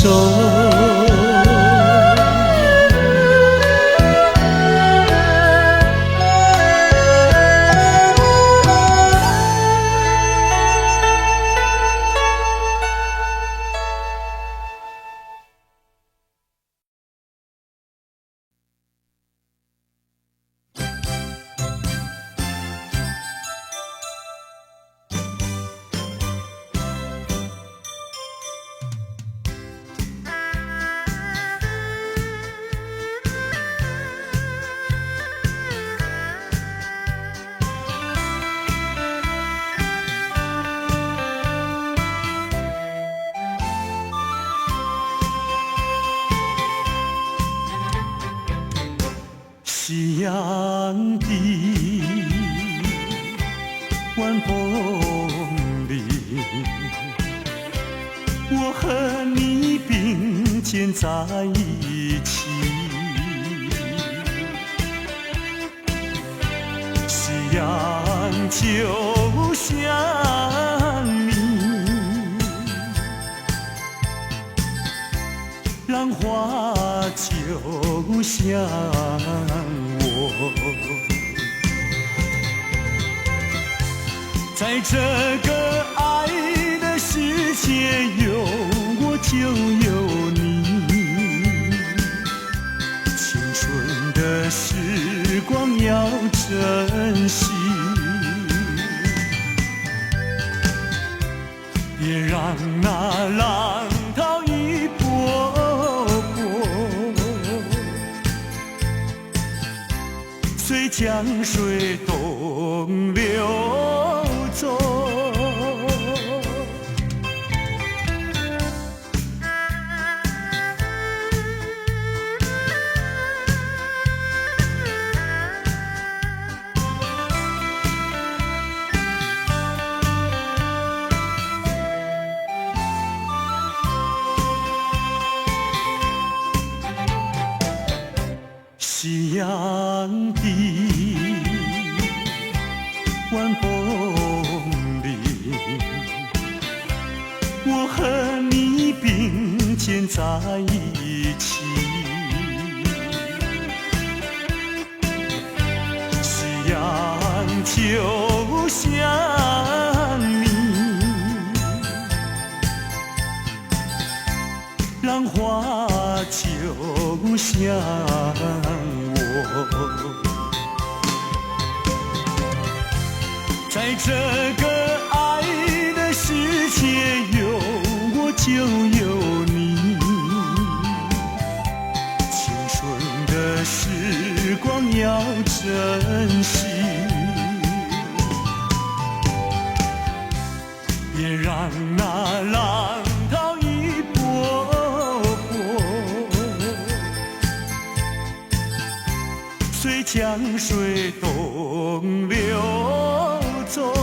夕阳的晚风里，我和你并肩在一起。夕阳就像你，浪花就像我，在这个爱的世界，有我就有你。青春的时光要珍惜，别让那浪涛一波波随江水东流走。夕阳的晚风里，我和你并肩在一起。夕阳就像你，浪花就像我，在这个爱的世界，有我就有你。青春的时光要珍惜，别让那浪涛一波波随江水东流走。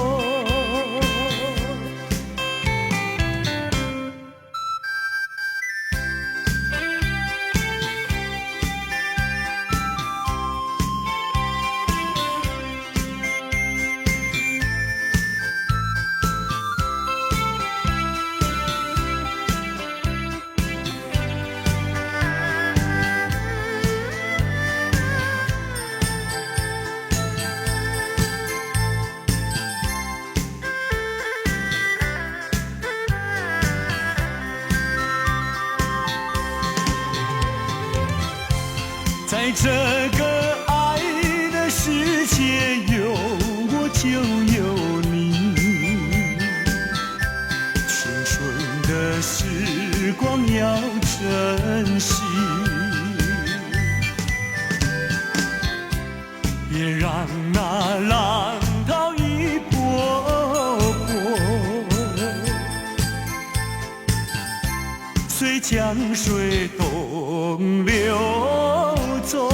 这个爱的世界有我就有你，青春的时光要珍惜，别让那浪涛一波波随江水东流走。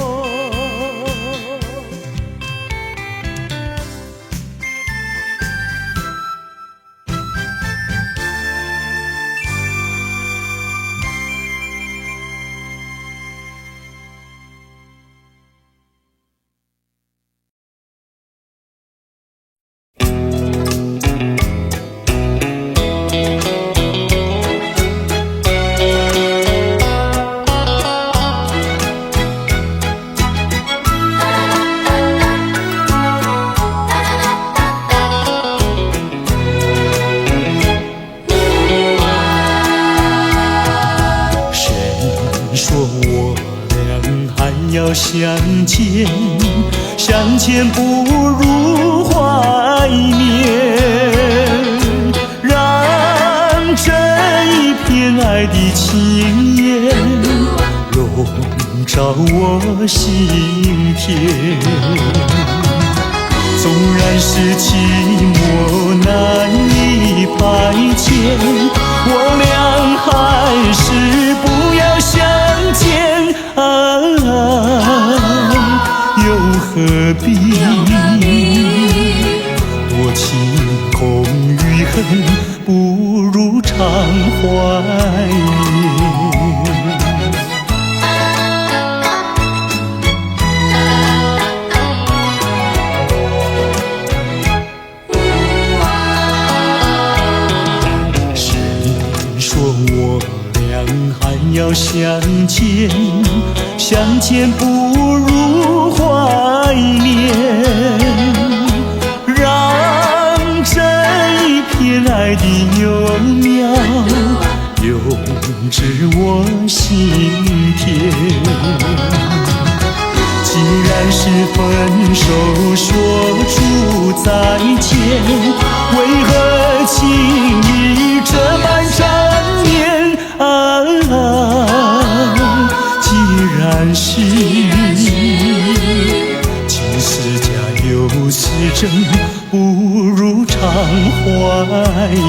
要相见，相见不如怀念，让这一片爱的情缘笼罩我心田。纵然是寂寞难以排遣，我俩还是不要相见啊，又何必多情空余恨，不如常怀念。要相见，相见不如怀念，让这一片爱的幼苗永植我心田。既然是分手说出再见，为何情意这般缠绵啊？既然是情是假又是真，不如常怀念。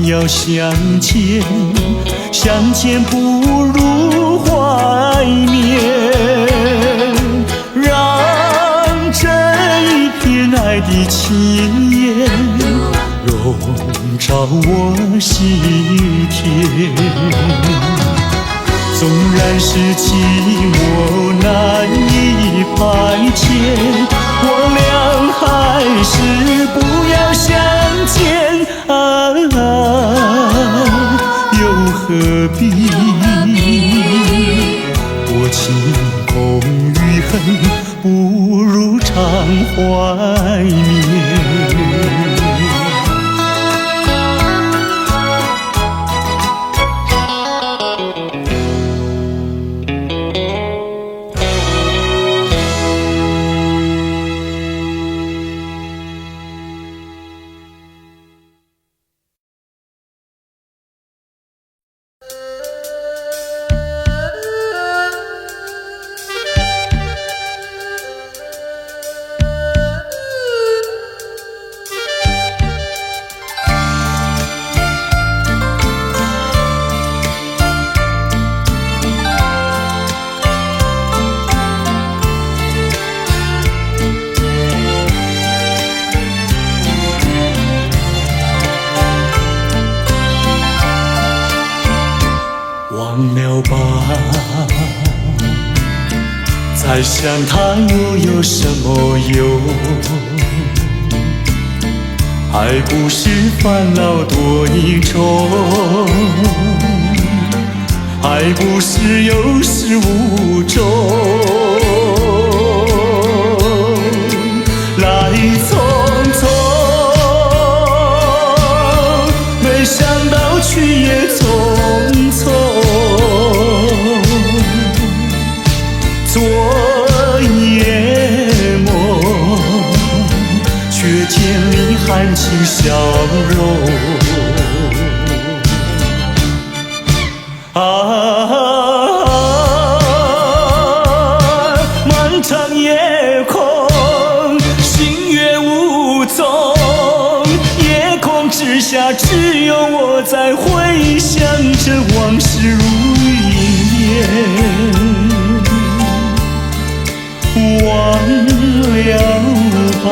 要相见，相见不如怀念，让这一片爱的情缘笼罩我心田。纵然是寂寞难以排遣，我俩还是不要相见啊，又何必多情空余恨，不如常怀念。忘了吧，再想他又有什么用？还不是烦恼多一重，还不是有始无终。来匆匆，没想到去也匆匆。昨夜梦，却见你含情笑容。漫长夜空，星月无踪，夜空之下只有我在回想着往事如烟。忘了吧，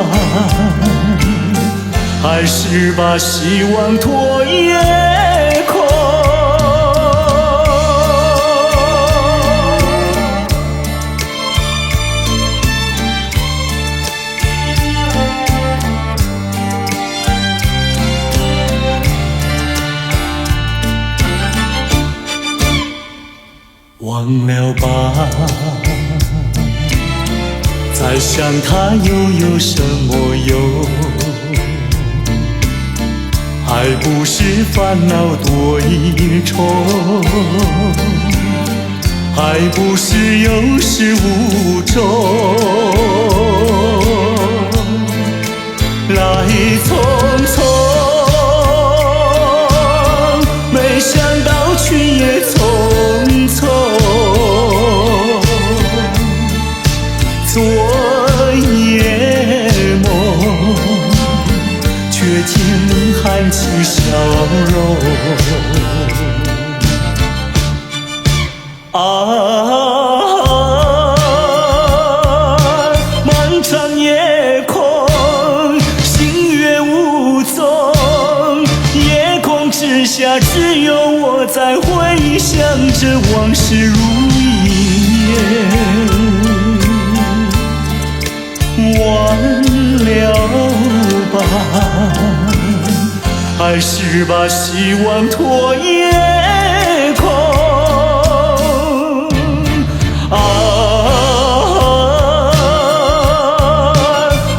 还是把希望托夜空。忘了吧，再想他又有什么用？还不是烦恼多一重，还不是有始无终。来匆匆，没想到去也匆匆。昨夜梦，却见你含情笑容。漫长夜空，星月无踪，夜空之下只有我在回想着往事如烟。忘了吧，还是把希望托夜空。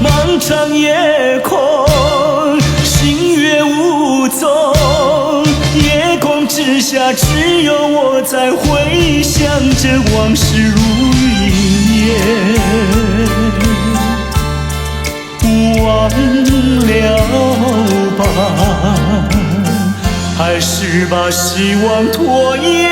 漫长夜空，星月无踪，夜空之下只有我在回想着往事如烟。忘了吧，还是把希望托夜